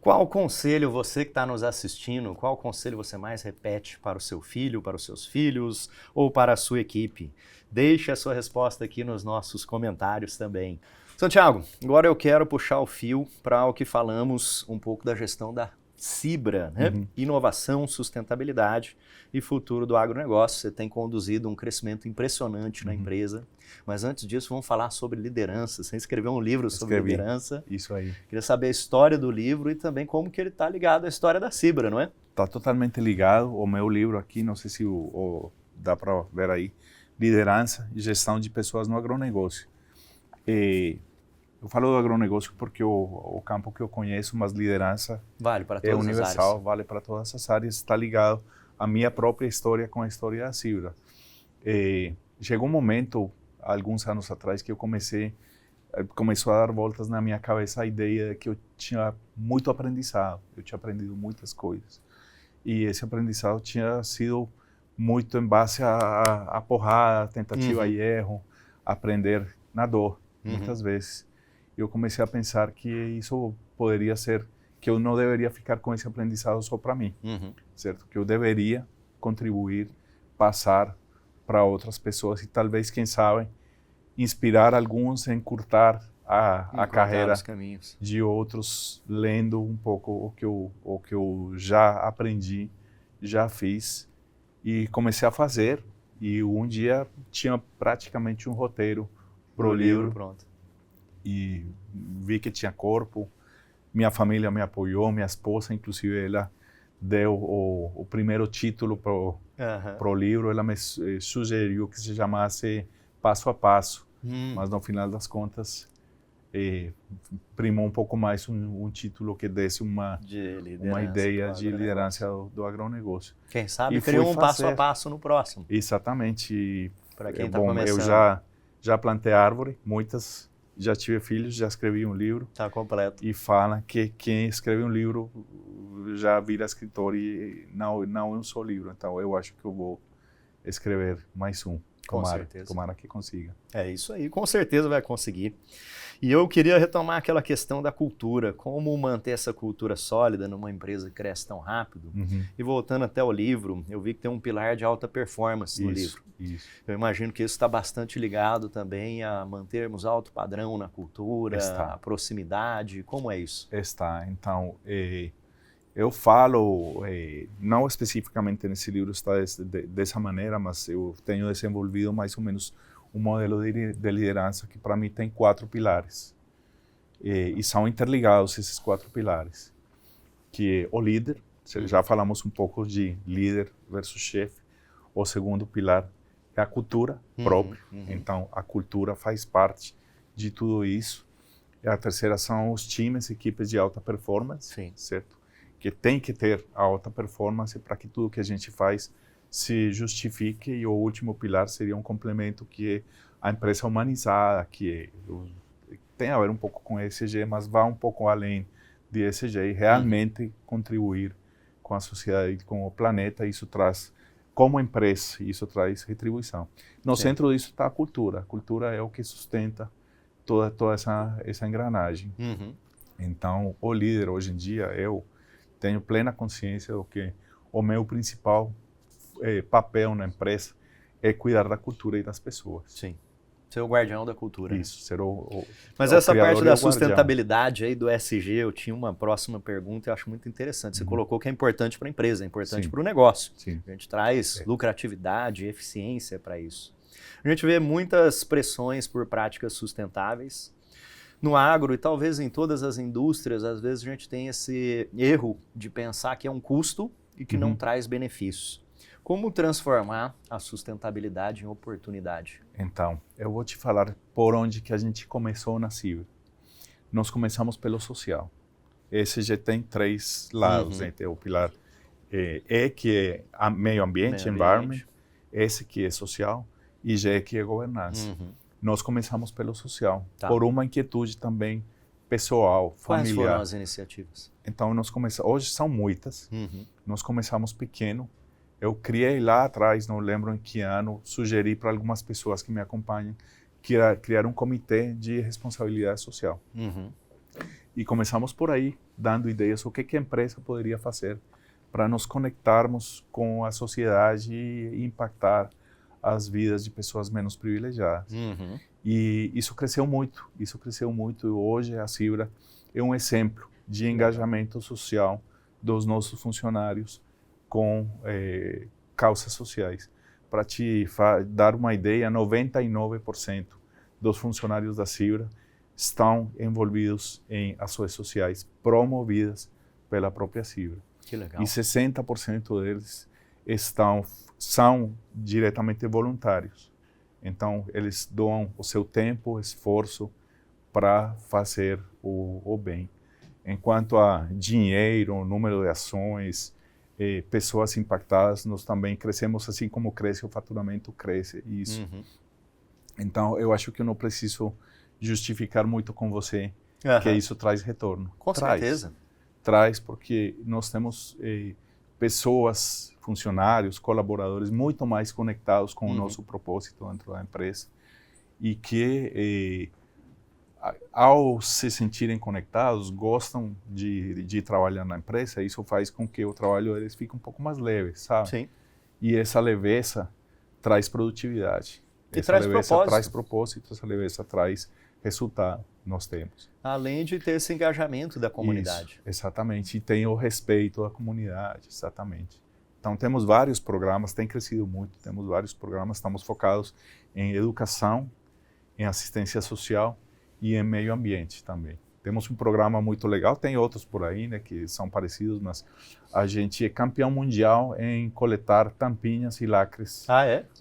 qual conselho você que está nos assistindo, qual conselho você mais repete para o seu filho, para os seus filhos ou para a sua equipe? Deixe a sua resposta aqui nos nossos comentários também. Santiago, agora eu quero puxar o fio para o que falamos um pouco da gestão da Cibra, né? Inovação, sustentabilidade e futuro do agronegócio. Você tem conduzido um crescimento impressionante na empresa. Mas antes disso, vamos falar sobre liderança. Você escreveu um livro sobre liderança. Isso aí. Queria saber a história do livro e também como que ele está ligado à história da Cibra, não é? Está totalmente ligado. O meu livro aqui, não sei se dá para ver aí, Liderança e Gestão de Pessoas no Agronegócio. Eu falo do agronegócio porque o campo que eu conheço, mas liderança vale para todas é universal, as áreas. Vale para todas as áreas, está ligado à minha própria história com a história da Cibra. Chegou um momento, alguns anos atrás, que eu começou a dar voltas na minha cabeça a ideia de que eu tinha muito aprendizado, eu tinha aprendido muitas coisas. E esse aprendizado tinha sido muito em base a porrada, tentativa e erro, aprender na dor, muitas vezes. Eu comecei a pensar que isso poderia ser, que eu não deveria ficar com esse aprendizado só para mim, certo? Que eu deveria contribuir, passar para outras pessoas e talvez, quem sabe, inspirar alguns a encurtar a carreira de outros, lendo um pouco o que eu já aprendi, já fiz e comecei a fazer. E um dia tinha praticamente um roteiro para o livro. Pronto. E vi que tinha corpo, minha família me apoiou, minha esposa, inclusive, ela deu o primeiro título para o livro, ela me sugeriu que se chamasse Passo a Passo, mas no final das contas, primou um pouco mais um título que desse uma ideia de liderança do agronegócio. Quem sabe criou um passo a passo no próximo. Exatamente. Para quem está começando. Eu já plantei árvore, muitas. Já tive filhos, já escrevi um livro. Está completo. E fala que quem escreve um livro já vira escritor e não um só livro. Então eu acho que eu vou escrever mais um. Tomara que consiga. É isso aí, com certeza vai conseguir. E eu queria retomar aquela questão da cultura, como manter essa cultura sólida numa empresa que cresce tão rápido. E voltando até o livro, eu vi que tem um pilar de alta performance no livro. Isso. Eu imagino que isso está bastante ligado também a mantermos alto padrão na cultura, a proximidade. Como é isso? Está. Então, eu falo, não especificamente nesse livro está dessa maneira, mas eu tenho desenvolvido mais ou menos um modelo de liderança que para mim tem 4 pilares. E são interligados esses 4 pilares. Que o líder Já falamos um pouco de líder versus chefe. O segundo pilar é a cultura própria. Então, a cultura faz parte de tudo isso. E a terceira são os times, equipes de alta performance, Sim. certo? Que tem que ter a alta performance para que tudo que a gente faz se justifique. E o último pilar seria um complemento que é a empresa humanizada, que tem a ver um pouco com ESG, mas vai um pouco além de ESG e realmente contribuir com a sociedade, com o planeta. Isso traz, como empresa, isso traz retribuição. No centro disso está a cultura. A cultura é o que sustenta toda essa engrenagem. Então, o líder, hoje em dia, eu tenho plena consciência do que o meu principal papel na empresa é cuidar da cultura e das pessoas. Sim. Ser o guardião da cultura. Isso, ser Mas essa parte da sustentabilidade aí do ESG, eu tinha uma próxima pergunta e eu acho muito interessante. Você colocou que é importante para a empresa, é importante para o negócio. Sim. A gente traz lucratividade, eficiência para isso. A gente vê muitas pressões por práticas sustentáveis. No agro e talvez em todas as indústrias, às vezes a gente tem esse erro de pensar que é um custo e que não traz benefícios. Como transformar a sustentabilidade em oportunidade? Então, eu vou te falar por onde que a gente começou na Cibra. Nós começamos pelo social. ESG tem 3 lados, né? Tem o pilar E, que é meio ambiente, environment, S, que é social, e G, que é governança. Nós começamos pelo social, por uma inquietude também pessoal, familiar. Quais foram as iniciativas? Então, hoje são muitas. Nós começamos pequeno. Eu criei lá atrás, não lembro em que ano, sugeri para algumas pessoas que me acompanham criar um comitê de responsabilidade social. E começamos por aí, dando ideias o que a empresa poderia fazer para nos conectarmos com a sociedade e impactar as vidas de pessoas menos privilegiadas. E isso cresceu muito, e hoje a Cibra é um exemplo de engajamento social dos nossos funcionários com causas sociais. Para te dar uma ideia, 99% dos funcionários da Cibra estão envolvidos em ações sociais promovidas pela própria Cibra. Que legal. E 60% deles são diretamente voluntários. Então, eles doam o seu tempo, esforço para fazer o bem. Enquanto a dinheiro, número de ações, pessoas impactadas, nós também crescemos assim como cresce o faturamento, cresce isso. Então, eu acho que eu não preciso justificar muito com você que isso traz retorno. Com certeza. Traz porque nós temos pessoas, funcionários, colaboradores muito mais conectados com o nosso propósito dentro da empresa e que ao se sentirem conectados, gostam de trabalhar na empresa. Isso faz com que o trabalho deles fique um pouco mais leve, sabe? Sim. E essa leveza traz produtividade. E essa traz leveza propósito. traz propósito, essa leveza traz resultado, nós temos. Além de ter esse engajamento da comunidade. Isso, exatamente. E tem o respeito da comunidade, exatamente. Então, temos vários programas, tem crescido muito, temos vários programas, estamos focados em educação, em assistência social e em meio ambiente também. Temos um programa muito legal, tem outros por aí, né, que são parecidos, mas a gente é campeão mundial em coletar tampinhas e lacres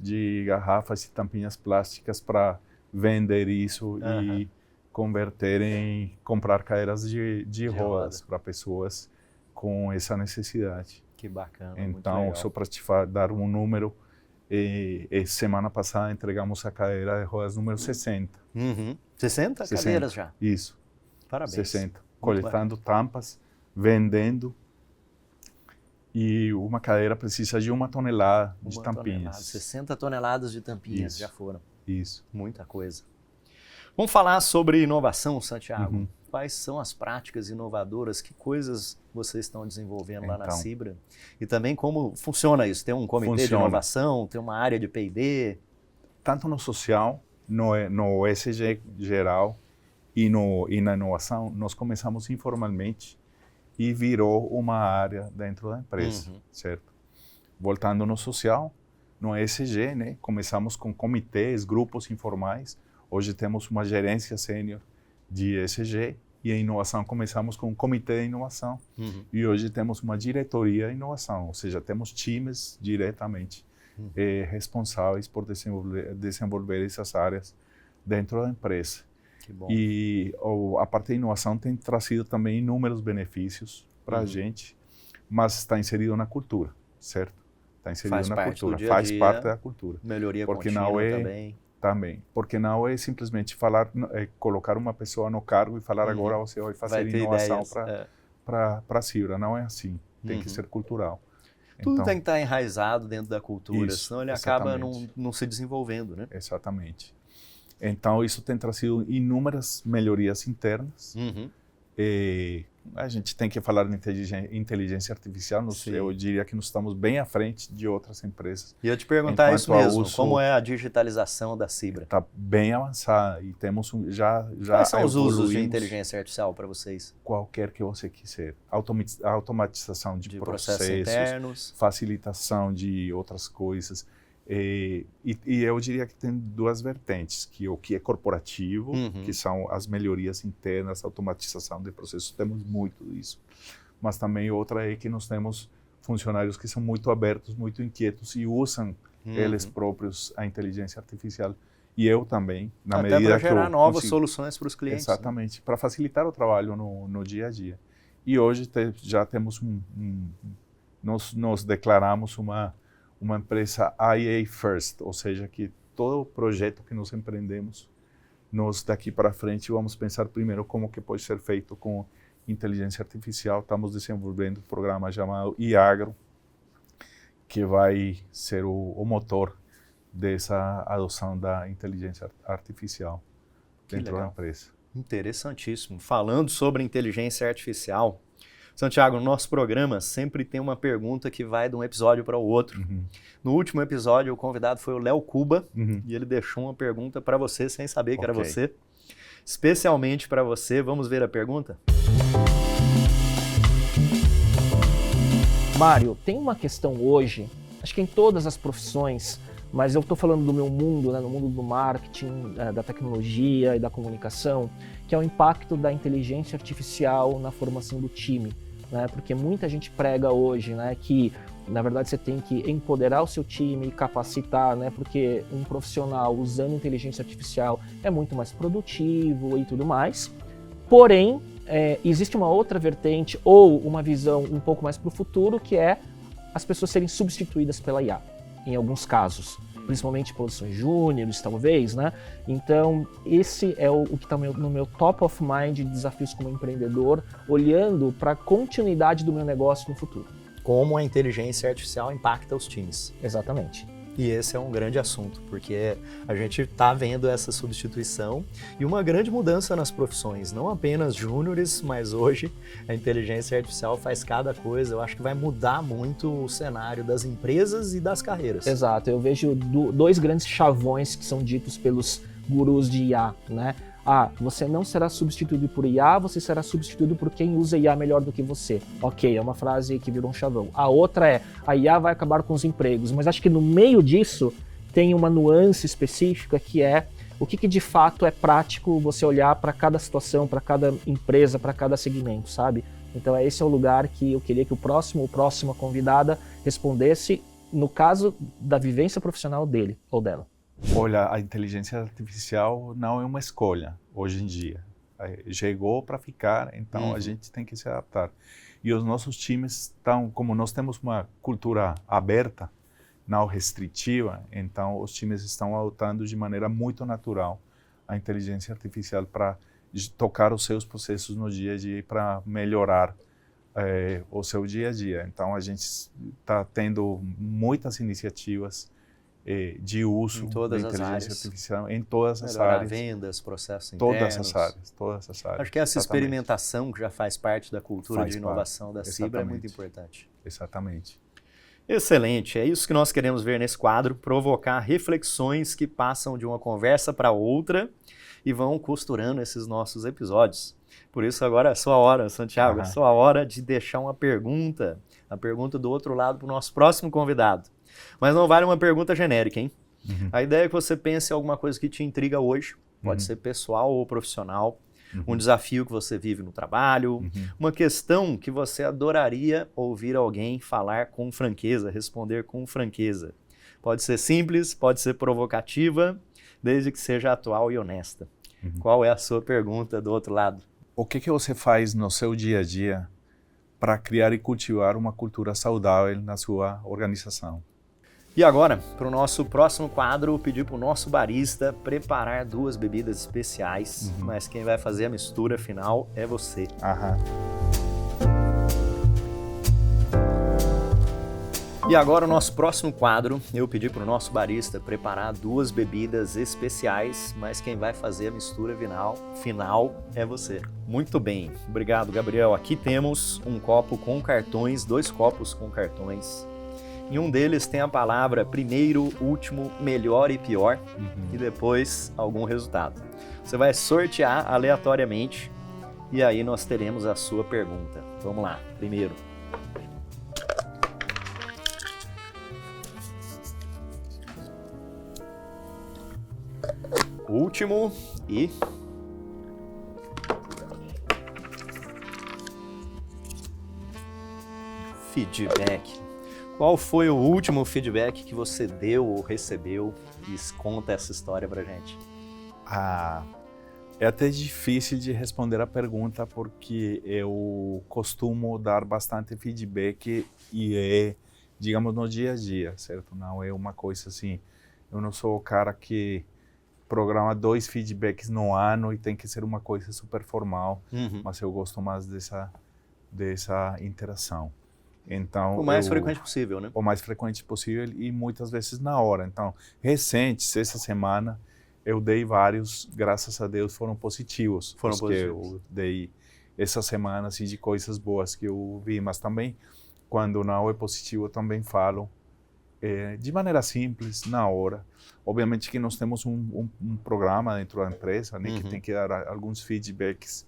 de garrafas e tampinhas plásticas para vender isso e converter em comprar cadeiras de rodas para pessoas com essa necessidade. Que bacana, então, só para te dar um número, semana passada entregamos a cadeira de rodas número 60. 60 cadeiras já? Isso. Parabéns. 60. Coletando tampas, vendendo. E uma cadeira precisa de 1 tonelada de tampinhas. 60 toneladas de tampinhas Isso. já foram. Isso. Muita coisa. Vamos falar sobre inovação, Santiago. Quais são as práticas inovadoras? Que coisas vocês estão desenvolvendo lá na Cibra? E também como funciona isso? Tem um comitê de inovação? Tem uma área de P&D? Tanto no social, no ESG geral e na inovação, nós começamos informalmente e virou uma área dentro da empresa, certo? Voltando no social, no ESG, né? Começamos com comitês, grupos informais. Hoje temos uma gerência sênior de ESG E a inovação, começamos com um comitê de inovação. E hoje temos uma diretoria de inovação, ou seja, temos times diretamente responsáveis por desenvolver essas áreas dentro da empresa. Que bom. E a parte de inovação tem trazido também inúmeros benefícios para a gente, mas está inserido na cultura, certo? Está inserido na cultura, faz parte da cultura. Melhoria porque contínua não é, também. Também, porque não é simplesmente falar, colocar uma pessoa no cargo e falar agora você vai fazer inovação para a Cibra. Não é assim, tem que ser cultural. Tudo tem que estar enraizado dentro da cultura, isso, senão ele acaba não se desenvolvendo, né? Exatamente. Então, isso tem trazido inúmeras melhorias internas. A gente tem que falar de inteligência artificial. Eu diria que nós estamos bem à frente de outras empresas. E eu te perguntar isso mesmo, como é a digitalização da Cibra? Está bem avançada e temos já Quais são os usos de inteligência artificial para vocês? Qualquer que você quiser. Automatização de processos internos, facilitação de outras coisas. E eu diria que tem duas vertentes, que o que é corporativo, que são as melhorias internas, automatização de processos, temos muito disso. Mas também outra é que nós temos funcionários que são muito abertos, muito inquietos e usam eles próprios a inteligência artificial. E eu também, na medida que eu para gerar novas soluções para os clientes. Exatamente, para facilitar o trabalho no dia a dia. E hoje já temos nós declaramos uma empresa IA First, ou seja, que todo projeto que nós empreendemos, nós daqui para frente vamos pensar primeiro como que pode ser feito com inteligência artificial. Estamos desenvolvendo um programa chamado iAgro, que vai ser o motor dessa adoção da inteligência artificial dentro da empresa. Interessantíssimo. Falando sobre inteligência artificial, Santiago, no nosso programa sempre tem uma pergunta que vai de um episódio para o outro. No último episódio, o convidado foi o Léo Cuba e ele deixou uma pergunta para você, sem saber que era você. Especialmente para você. Vamos ver a pergunta? Mário, tem uma questão hoje, acho que em todas as profissões, mas eu estou falando do meu mundo, né, no mundo do marketing, da tecnologia e da comunicação, que é o impacto da inteligência artificial na formação do time. Né, porque muita gente prega hoje, né, que na verdade você tem que empoderar o seu time, capacitar, né, porque um profissional usando inteligência artificial é muito mais produtivo e tudo mais. Porém, existe uma outra vertente ou uma visão um pouco mais para o futuro, que é as pessoas serem substituídas pela IA, em alguns casos. Principalmente posições júniores, talvez, né? Então, esse é o que está no meu top of mind de desafios como empreendedor, olhando para a continuidade do meu negócio no futuro. Como a inteligência artificial impacta os times. Exatamente. E esse é um grande assunto, porque a gente está vendo essa substituição e uma grande mudança nas profissões, não apenas júniores, mas hoje a inteligência artificial faz cada coisa. Eu acho que vai mudar muito o cenário das empresas e das carreiras. Exato, eu vejo dois grandes chavões que são ditos pelos gurus de IA, né? Você não será substituído por IA, você será substituído por quem usa IA melhor do que você. Ok, é uma frase que virou um chavão. A outra é, a IA vai acabar com os empregos, mas acho que no meio disso tem uma nuance específica que é o que de fato é prático você olhar para cada situação, para cada empresa, para cada segmento, sabe? Então esse é o lugar que eu queria que o próxima convidada respondesse no caso da vivência profissional dele ou dela. Olha, a inteligência artificial não é uma escolha hoje em dia. Chegou para ficar, então a gente tem que se adaptar. E os nossos times estão, como nós temos uma cultura aberta, não restritiva, então os times estão adotando de maneira muito natural a inteligência artificial para tocar os seus processos no dia a dia e para melhorar o seu dia a dia. Então a gente está tendo muitas iniciativas de uso da inteligência artificial em todas as áreas. Vendas, processos internos. Todas as áreas. Acho que essa experimentação que já faz parte da cultura de inovação da Cibra é muito importante. Exatamente. Excelente, é isso que nós queremos ver nesse quadro, provocar reflexões que passam de uma conversa para outra e vão costurando esses nossos episódios. Por isso agora é a sua hora, Santiago, é a sua hora de deixar uma pergunta, a pergunta do outro lado para o nosso próximo convidado. Mas não vale uma pergunta genérica, hein? A ideia é que você pense em alguma coisa que te intriga hoje, pode ser pessoal ou profissional, um desafio que você vive no trabalho, uma questão que você adoraria ouvir alguém falar com franqueza, responder com franqueza. Pode ser simples, pode ser provocativa, desde que seja atual e honesta. Qual é a sua pergunta do outro lado? O que você faz no seu dia a dia para criar e cultivar uma cultura saudável na sua organização? E agora, para o nosso próximo quadro, pedir para o nosso barista preparar 2 bebidas especiais, mas quem vai fazer a mistura final é você. E agora o nosso próximo quadro, eu pedi para o nosso barista preparar 2 bebidas especiais, mas quem vai fazer a mistura final é você. Muito bem, obrigado, Gabriel. Aqui temos um copo com cartões, 2 copos com cartões. Em um deles tem a palavra primeiro, último, melhor e pior, e depois algum resultado. Você vai sortear aleatoriamente e aí nós teremos a sua pergunta. Vamos lá, primeiro. Último e feedback. Qual foi o último feedback que você deu ou recebeu? E conta essa história pra gente. É até difícil de responder a pergunta porque eu costumo dar bastante feedback e é, digamos, no dia a dia, certo? Não é uma coisa assim, eu não sou o cara que programa 2 feedbacks no ano e tem que ser uma coisa super formal, mas eu gosto mais dessa interação. Então, o mais frequente possível, né? O mais frequente possível e muitas vezes na hora. Então, recentes, essa semana, eu dei vários, graças a Deus, foram positivos. Eu dei essa semana assim, de coisas boas que eu vi, mas também, quando não é positivo, eu também falo de maneira simples, na hora. Obviamente que nós temos um programa dentro da empresa, né, que tem que dar alguns feedbacks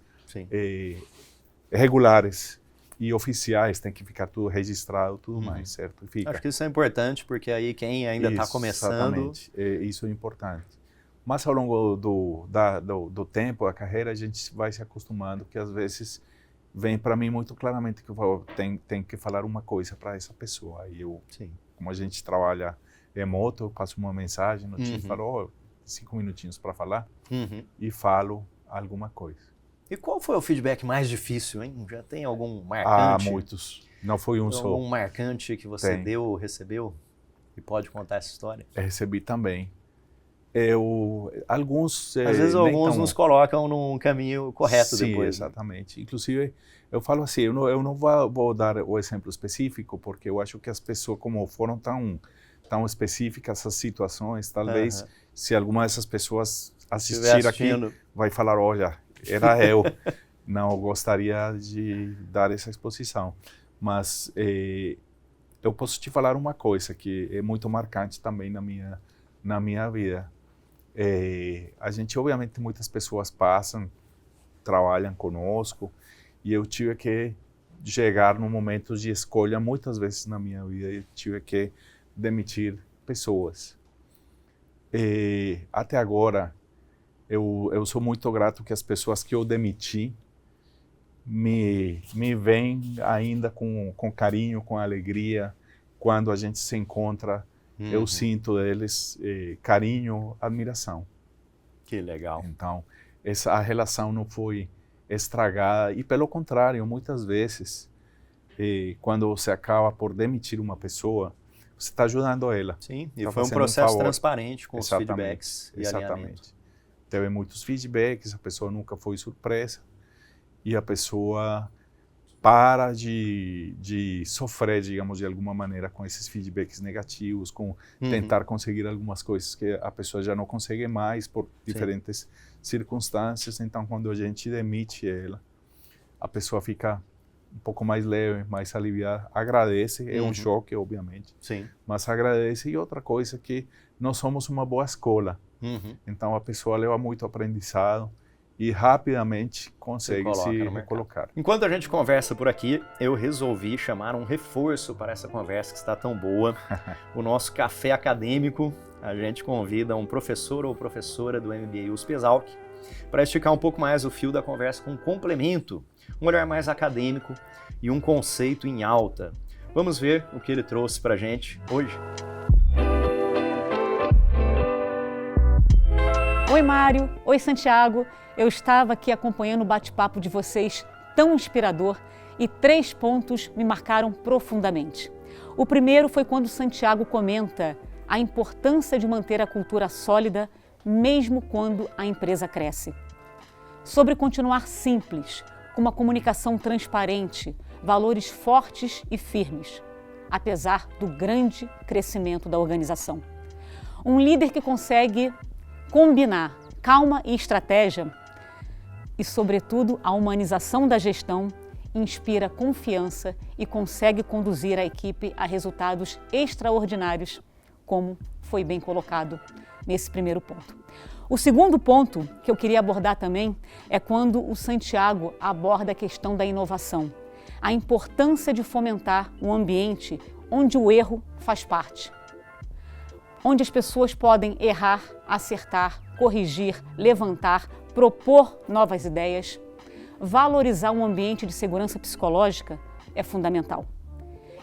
regulares e oficiais, tem que ficar tudo registrado, tudo mais, certo? Fica. Acho que isso é importante, porque aí quem ainda está começando... Exatamente, isso é importante. Mas ao longo do tempo, a carreira, a gente vai se acostumando, que às vezes vem para mim muito claramente que eu tem que falar uma coisa para essa pessoa. E eu, como a gente trabalha remoto, eu passo uma mensagem no time, falo 5 minutinhos para falar e falo alguma coisa. E qual foi o feedback mais difícil, hein? Já tem algum marcante? Muitos. Não foi um só. Algum marcante que você deu ou recebeu? E pode contar essa história? Eu recebi também. Alguns... Às vezes alguns nos colocam num caminho correto depois. Sim, exatamente. Né? Inclusive, eu falo assim, eu não vou dar o exemplo específico, porque eu acho que as pessoas, como foram tão específicas essas situações, talvez se alguma dessas pessoas assistir aqui, vai falar, olha, era eu. Não gostaria de dar essa exposição. Mas eu posso te falar uma coisa que é muito marcante também na minha vida. A gente, obviamente, muitas pessoas passam, trabalham conosco, e eu tive que chegar num momento de escolha, muitas vezes na minha vida, eu tive que demitir pessoas. Até agora, eu sou muito grato que as pessoas que eu demiti me veem ainda com carinho, com alegria, quando a gente se encontra. Eu sinto deles carinho, admiração. Que legal. Então, a relação não foi estragada. E, pelo contrário, muitas vezes, quando você acaba por demitir uma pessoa, você está ajudando ela. Sim, e foi um processo transparente com os feedbacks e alinhamento. Exatamente. Teve muitos feedbacks, a pessoa nunca foi surpresa. E a pessoa para de sofrer, digamos, de alguma maneira com esses feedbacks negativos, com tentar conseguir algumas coisas que a pessoa já não consegue mais por diferentes circunstâncias. Então, quando a gente demite ela, a pessoa fica um pouco mais leve, mais aliviada, agradece, é um choque, obviamente, mas agradece. E outra coisa que nós somos uma boa escola, então a pessoa leva muito aprendizado e rapidamente consegue se recolocar. Enquanto a gente conversa por aqui, eu resolvi chamar um reforço para essa conversa que está tão boa. O nosso café acadêmico, a gente convida um professor ou professora do MBA USP Exalc para esticar um pouco mais o fio da conversa com um complemento, um olhar mais acadêmico e um conceito em alta. Vamos ver o que ele trouxe para a gente hoje. Oi, Mário. Oi, Santiago. Eu estava aqui acompanhando o bate-papo de vocês, tão inspirador, e 3 pontos me marcaram profundamente. O primeiro foi quando Santiago comenta a importância de manter a cultura sólida, mesmo quando a empresa cresce. Sobre continuar simples, com uma comunicação transparente, valores fortes e firmes, apesar do grande crescimento da organização. Um líder que consegue combinar calma e estratégia e, sobretudo, a humanização da gestão inspira confiança e consegue conduzir a equipe a resultados extraordinários, como foi bem colocado nesse primeiro ponto. O segundo ponto que eu queria abordar também é quando o Santiago aborda a questão da inovação, a importância de fomentar um ambiente onde o erro faz parte, onde as pessoas podem errar, acertar, corrigir, levantar, propor novas ideias. Valorizar um ambiente de segurança psicológica é fundamental.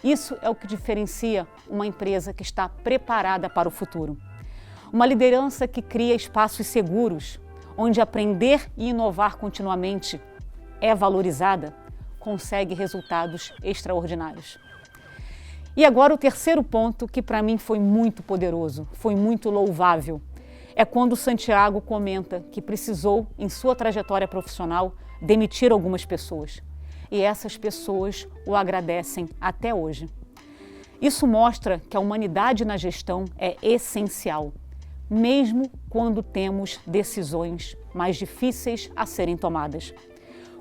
Isso é o que diferencia uma empresa que está preparada para o futuro. Uma liderança que cria espaços seguros, onde aprender e inovar continuamente é valorizada, consegue resultados extraordinários. E agora o terceiro ponto, que para mim foi muito poderoso, foi muito louvável, é quando o Santiago comenta que precisou, em sua trajetória profissional, demitir algumas pessoas. E essas pessoas o agradecem até hoje. Isso mostra que a humanidade na gestão é essencial, mesmo quando temos decisões mais difíceis a serem tomadas.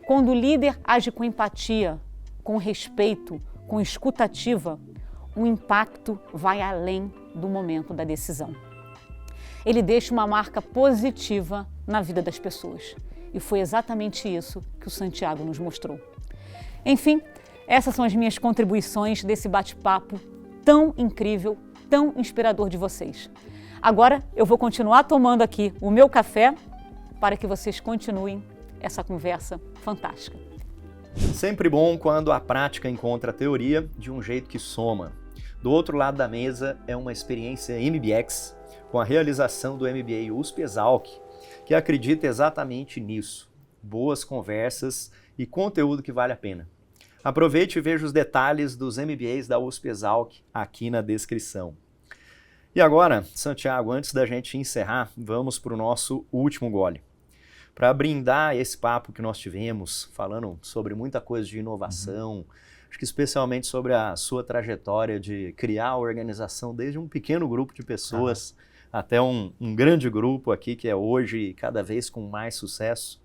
Quando o líder age com empatia, com respeito, com escutativa, o impacto vai além do momento da decisão. Ele deixa uma marca positiva na vida das pessoas. E foi exatamente isso que o Santiago nos mostrou. Enfim, essas são as minhas contribuições desse bate-papo tão incrível, tão inspirador de vocês. Agora eu vou continuar tomando aqui o meu café para que vocês continuem essa conversa fantástica. Sempre bom quando a prática encontra a teoria de um jeito que soma. Do outro lado da mesa é uma experiência MBX com a realização do MBA USP-Exalc, que acredita exatamente nisso. Boas conversas e conteúdo que vale a pena. Aproveite e veja os detalhes dos MBAs da USP-Exalc aqui na descrição. E agora, Santiago, antes da gente encerrar, vamos para o nosso último gole. Para brindar esse papo que nós tivemos, falando sobre muita coisa de inovação, acho que especialmente sobre a sua trajetória de criar a organização desde um pequeno grupo de pessoas até um grande grupo aqui que é hoje cada vez com mais sucesso.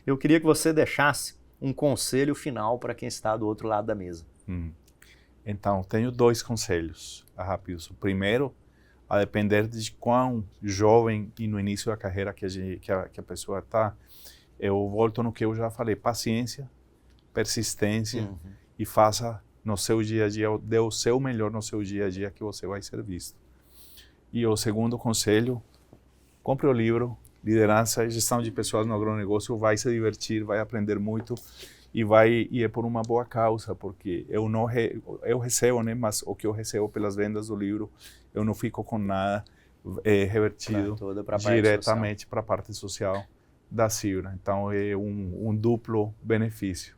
Eu queria que você deixasse um conselho final para quem está do outro lado da mesa. Então, tenho 2 conselhos rápidos. O primeiro, a depender de quão jovem e no início da carreira que a pessoa está, eu volto no que eu já falei, paciência, persistência e faça no seu dia a dia, dê o seu melhor no seu dia a dia que você vai ser visto. E o segundo conselho, compre o livro Liderança e Gestão de Pessoas no Agronegócio, vai se divertir, vai aprender muito e é por uma boa causa, porque eu recebo, né, mas o que eu recebo pelas vendas do livro, eu não fico com nada revertido diretamente para a parte social da Sibra. Então é um duplo benefício.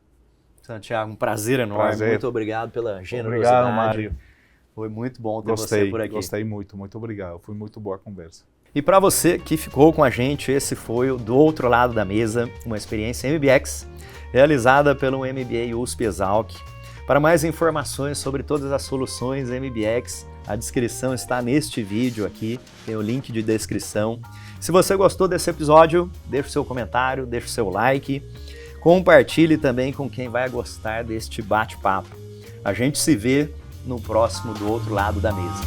Santiago, um prazer enorme. Muito obrigado pela generosidade. Obrigado, Mário. Foi muito bom ter você por aqui. Gostei muito obrigado. Foi muito boa a conversa. E para você que ficou com a gente, esse foi o Do Outro Lado da Mesa, uma experiência MBX realizada pelo MBA USP-Exalc. Para mais informações sobre todas as soluções MBX, a descrição está neste vídeo aqui, tem o link de descrição. Se você gostou desse episódio, deixe o seu comentário, deixe o seu like, compartilhe também com quem vai gostar deste bate-papo. A gente se vê no próximo Do Outro Lado da Mesa.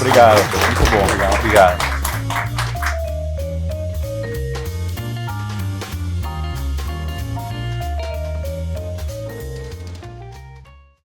Obrigado, muito bom. Obrigado.